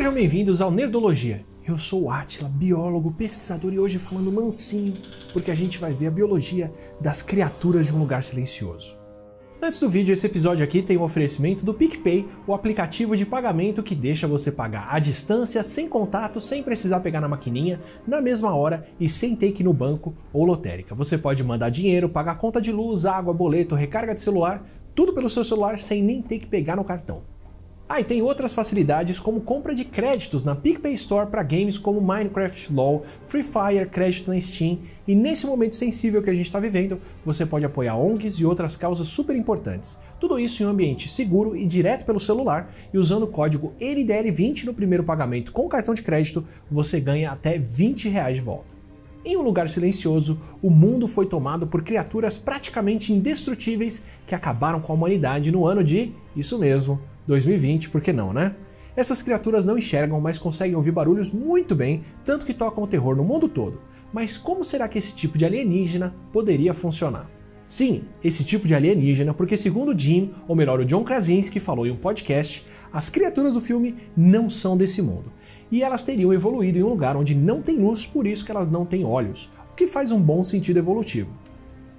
Sejam bem-vindos ao Nerdologia. Eu sou o Átila, biólogo, pesquisador e hoje falando mansinho, porque a gente vai ver a biologia das criaturas de um lugar silencioso. Antes do vídeo, esse episódio aqui tem um oferecimento do PicPay, o aplicativo de pagamento que deixa você pagar à distância, sem contato, sem precisar pegar na maquininha, na mesma hora e sem ter que ir no banco ou lotérica. Você pode mandar dinheiro, pagar conta de luz, água, boleto, recarga de celular, tudo pelo seu celular sem nem ter que pegar no cartão. E tem outras facilidades como compra de créditos na PicPay Store para games como Minecraft, LoL, Free Fire, crédito na Steam, e nesse momento sensível que a gente está vivendo, você pode apoiar ONGs e outras causas super importantes. Tudo isso em um ambiente seguro e direto pelo celular, e usando o código NDL20 no primeiro pagamento com cartão de crédito, você ganha até R$20 de volta. Em um lugar silencioso, o mundo foi tomado por criaturas praticamente indestrutíveis que acabaram com a humanidade no ano de, isso mesmo, 2020, por que não, né? Essas criaturas não enxergam, mas conseguem ouvir barulhos muito bem, tanto que tocam o terror no mundo todo. Mas como será que esse tipo de alienígena poderia funcionar? Sim, esse tipo de alienígena, porque segundo Jim, ou melhor, o John Krasinski falou em um podcast, as criaturas do filme não são desse mundo. E elas teriam evoluído em um lugar onde não tem luz, por isso que elas não têm olhos, o que faz um bom sentido evolutivo.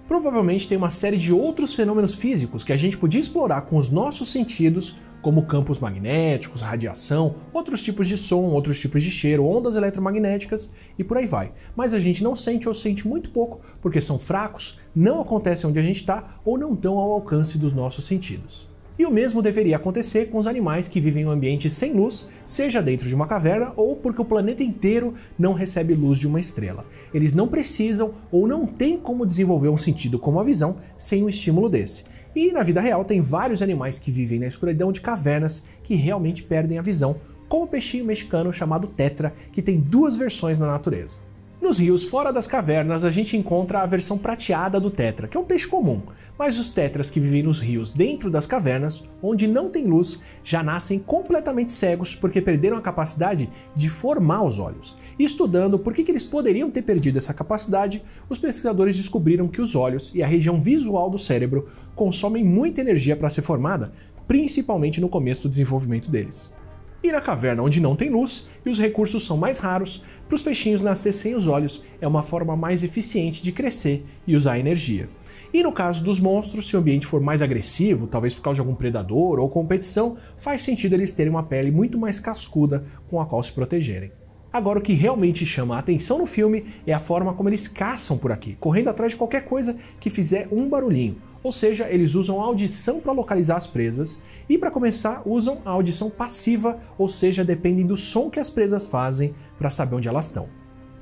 Provavelmente tem uma série de outros fenômenos físicos que a gente podia explorar com os nossos sentidos, como campos magnéticos, radiação, outros tipos de som, outros tipos de cheiro, ondas eletromagnéticas e por aí vai. Mas a gente não sente ou sente muito pouco porque são fracos, não acontecem onde a gente está ou não estão ao alcance dos nossos sentidos. E o mesmo deveria acontecer com os animais que vivem em um ambiente sem luz, seja dentro de uma caverna ou porque o planeta inteiro não recebe luz de uma estrela. Eles não precisam ou não têm como desenvolver um sentido como a visão sem um estímulo desse. E na vida real tem vários animais que vivem na escuridão de cavernas que realmente perdem a visão, como o peixinho mexicano chamado tetra, que tem duas versões na natureza. Nos rios fora das cavernas a gente encontra a versão prateada do tetra, que é um peixe comum, mas os tetras que vivem nos rios dentro das cavernas, onde não tem luz, já nascem completamente cegos porque perderam a capacidade de formar os olhos. E estudando por que eles poderiam ter perdido essa capacidade, os pesquisadores descobriram que os olhos e a região visual do cérebro consomem muita energia para ser formada, principalmente no começo do desenvolvimento deles. E na caverna onde não tem luz e os recursos são mais raros, para os peixinhos nascer sem os olhos é uma forma mais eficiente de crescer e usar energia. E no caso dos monstros, se o ambiente for mais agressivo, talvez por causa de algum predador ou competição, faz sentido eles terem uma pele muito mais cascuda com a qual se protegerem. Agora o que realmente chama a atenção no filme é a forma como eles caçam por aqui, correndo atrás de qualquer coisa que fizer um barulhinho. Ou seja, eles usam a audição para localizar as presas e para começar usam a audição passiva, ou seja, dependem do som que as presas fazem para saber onde elas estão.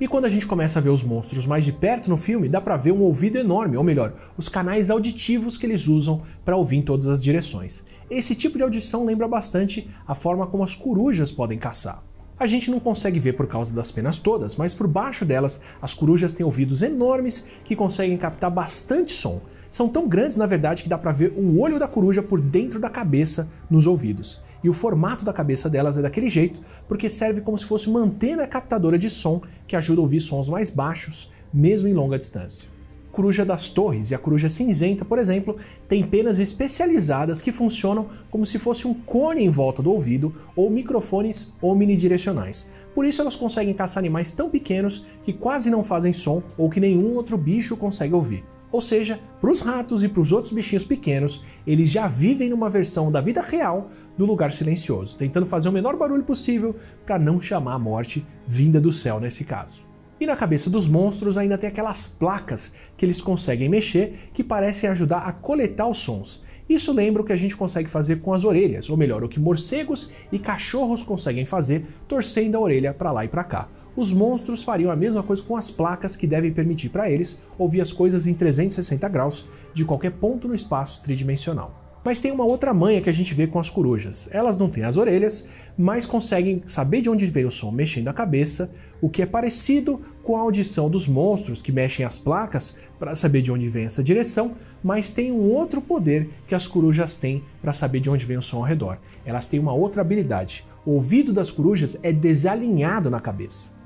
E quando a gente começa a ver os monstros mais de perto no filme, dá para ver um ouvido enorme, ou melhor, os canais auditivos que eles usam para ouvir em todas as direções. Esse tipo de audição lembra bastante a forma como as corujas podem caçar. A gente não consegue ver por causa das penas todas, mas por baixo delas, as corujas têm ouvidos enormes que conseguem captar bastante som. São tão grandes, na verdade, que dá pra ver o olho da coruja por dentro da cabeça nos ouvidos. E o formato da cabeça delas é daquele jeito, porque serve como se fosse uma antena captadora de som que ajuda a ouvir sons mais baixos, mesmo em longa distância. A coruja das torres e a coruja cinzenta, por exemplo, têm penas especializadas que funcionam como se fosse um cone em volta do ouvido ou microfones omnidirecionais. Por isso elas conseguem caçar animais tão pequenos que quase não fazem som ou que nenhum outro bicho consegue ouvir. Ou seja, para os ratos e para os outros bichinhos pequenos, eles já vivem numa versão da vida real do lugar silencioso, tentando fazer o menor barulho possível para não chamar a morte vinda do céu nesse caso. E na cabeça dos monstros ainda tem aquelas placas que eles conseguem mexer que parecem ajudar a coletar os sons. Isso lembra o que a gente consegue fazer com as orelhas, ou melhor, o que morcegos e cachorros conseguem fazer torcendo a orelha para lá e para cá. Os monstros fariam a mesma coisa com as placas que devem permitir para eles ouvir as coisas em 360 graus de qualquer ponto no espaço tridimensional. Mas tem uma outra manha que a gente vê com as corujas. Elas não têm as orelhas, mas conseguem saber de onde veio o som mexendo a cabeça, o que é parecido com a audição dos monstros que mexem as placas para saber de onde vem essa direção, mas tem um outro poder que as corujas têm para saber de onde vem o som ao redor. Elas têm uma outra habilidade. O ouvido das corujas é desalinhado na cabeça.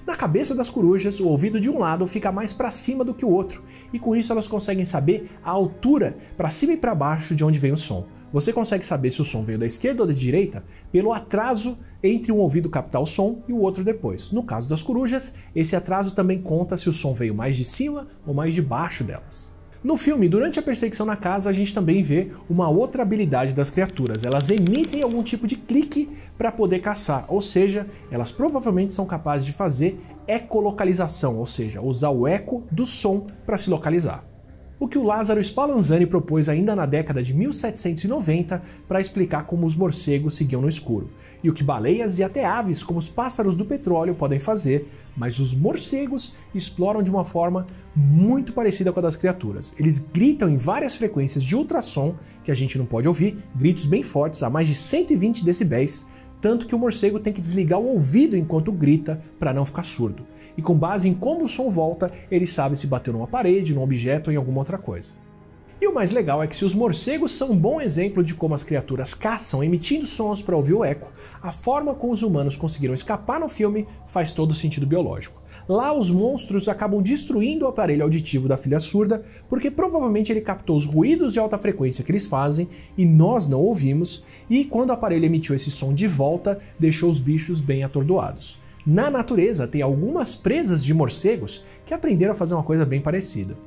Na cabeça das corujas, o ouvido de um lado fica mais para cima do que o outro, e com isso elas conseguem saber a altura para cima e para baixo de onde vem o som. Você consegue saber se o som veio da esquerda ou da direita pelo atraso entre um ouvido captar o som e o outro depois. No caso das corujas, esse atraso também conta se o som veio mais de cima ou mais de baixo delas. No filme, durante a perseguição na casa, a gente também vê uma outra habilidade das criaturas. Elas emitem algum tipo de clique para poder caçar, ou seja, elas provavelmente são capazes de fazer ecolocalização, ou seja, usar o eco do som para se localizar. O que o Lázaro Spallanzani propôs ainda na década de 1790 para explicar como os morcegos seguiam no escuro, e o que baleias e até aves como os pássaros do petróleo podem fazer, mas os morcegos exploram de uma forma muito parecida com a das criaturas. Eles gritam em várias frequências de ultrassom, que a gente não pode ouvir, gritos bem fortes, a mais de 120 decibéis, tanto que o morcego tem que desligar o ouvido enquanto grita para não ficar surdo. E com base em como o som volta, ele sabe se bateu numa parede, num objeto ou em alguma outra coisa. E o mais legal é que se os morcegos são um bom exemplo de como as criaturas caçam emitindo sons para ouvir o eco, a forma como os humanos conseguiram escapar no filme faz todo sentido biológico. Lá os monstros acabam destruindo o aparelho auditivo da filha surda, porque provavelmente ele captou os ruídos de alta frequência que eles fazem e nós não ouvimos, e quando o aparelho emitiu esse som de volta, deixou os bichos bem atordoados. Na natureza tem algumas presas de morcegos que aprenderam a fazer uma coisa bem parecida.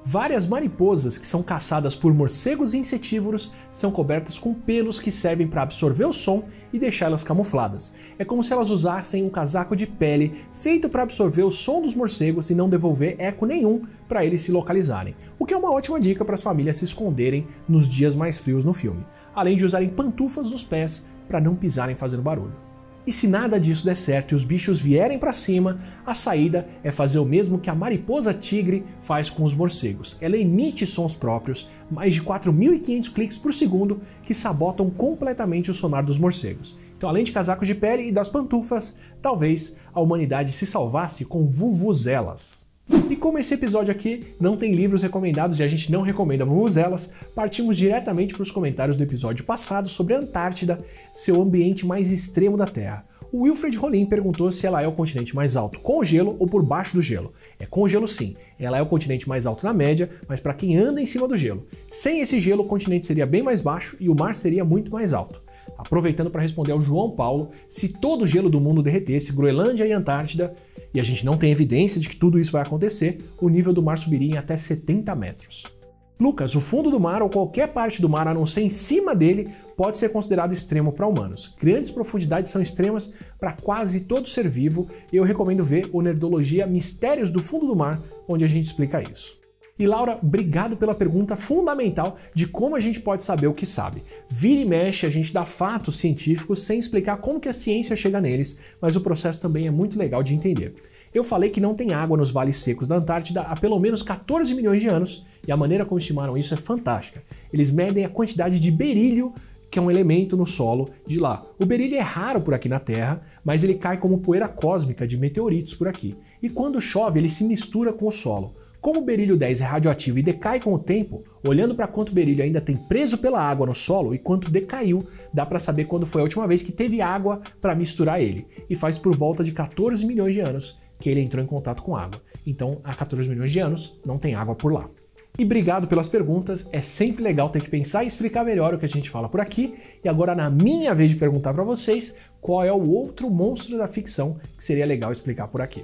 Várias mariposas que são caçadas por morcegos insetívoros são cobertas com pelos que servem para absorver o som e deixá-las camufladas. É como se elas usassem um casaco de pele feito para absorver o som dos morcegos e não devolver eco nenhum para eles se localizarem, o que é uma ótima dica para as famílias se esconderem nos dias mais frios no filme, além de usarem pantufas nos pés para não pisarem fazendo barulho. E se nada disso der certo e os bichos vierem para cima, a saída é fazer o mesmo que a mariposa tigre faz com os morcegos. Ela emite sons próprios, mais de 4.500 cliques por segundo, que sabotam completamente o sonar dos morcegos. Então, além de casacos de pele e das pantufas, talvez a humanidade se salvasse com vuvuzelas. E como esse episódio aqui não tem livros recomendados e a gente não recomenda vuvuzelas, partimos diretamente para os comentários do episódio passado sobre a Antártida, seu ambiente mais extremo da Terra. O Wilfred Rolim perguntou se ela é o continente mais alto com gelo ou por baixo do gelo. É com gelo sim, ela é o continente mais alto na média, mas para quem anda em cima do gelo. Sem esse gelo, o continente seria bem mais baixo e o mar seria muito mais alto. Aproveitando para responder ao João Paulo, se todo o gelo do mundo derretesse, Groenlândia e Antártida, e a gente não tem evidência de que tudo isso vai acontecer, o nível do mar subiria em até 70 metros. Lucas, o fundo do mar ou qualquer parte do mar a não ser em cima dele pode ser considerado extremo para humanos. Grandes profundidades são extremas para quase todo ser vivo e eu recomendo ver o Nerdologia Mistérios do Fundo do Mar, onde a gente explica isso. E Laura, obrigado pela pergunta fundamental de como a gente pode saber o que sabe. Vira e mexe, a gente dá fatos científicos sem explicar como que a ciência chega neles, mas o processo também é muito legal de entender. Eu falei que não tem água nos vales secos da Antártida há pelo menos 14 milhões de anos, e a maneira como estimaram isso é fantástica. Eles medem a quantidade de berílio, que é um elemento no solo de lá. O berílio é raro por aqui na Terra, mas ele cai como poeira cósmica de meteoritos por aqui. E quando chove, ele se mistura com o solo. Como o berílio 10 é radioativo e decai com o tempo, olhando para quanto berílio ainda tem preso pela água no solo e quanto decaiu, dá para saber quando foi a última vez que teve água para misturar ele. E faz por volta de 14 milhões de anos que ele entrou em contato com água. Então, há 14 milhões de anos, não tem água por lá. E obrigado pelas perguntas, é sempre legal ter que pensar e explicar melhor o que a gente fala por aqui. E agora, na minha vez de perguntar para vocês, qual é o outro monstro da ficção que seria legal explicar por aqui.